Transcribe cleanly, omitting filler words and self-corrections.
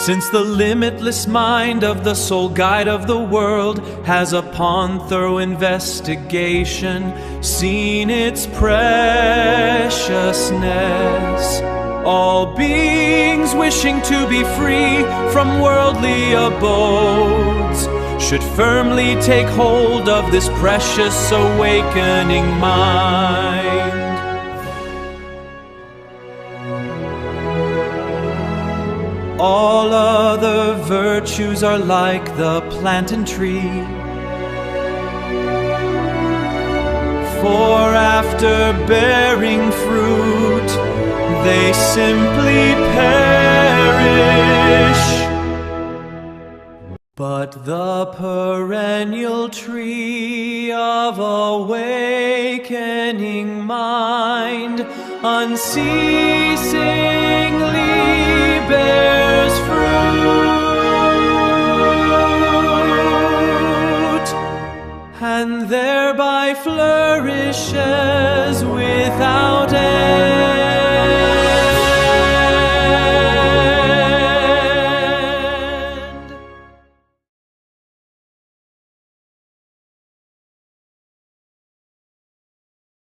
Since the limitless mind of the sole guide of the world has upon thorough investigation seen its preciousness, all beings wishing to be free from worldly abodes should firmly take hold of this precious awakening mind. All other virtues are like the plant and tree, for after bearing fruit, they simply perish. But the perennial tree of awakening mind unceasingly bears fruit, and thereby flourishes without end.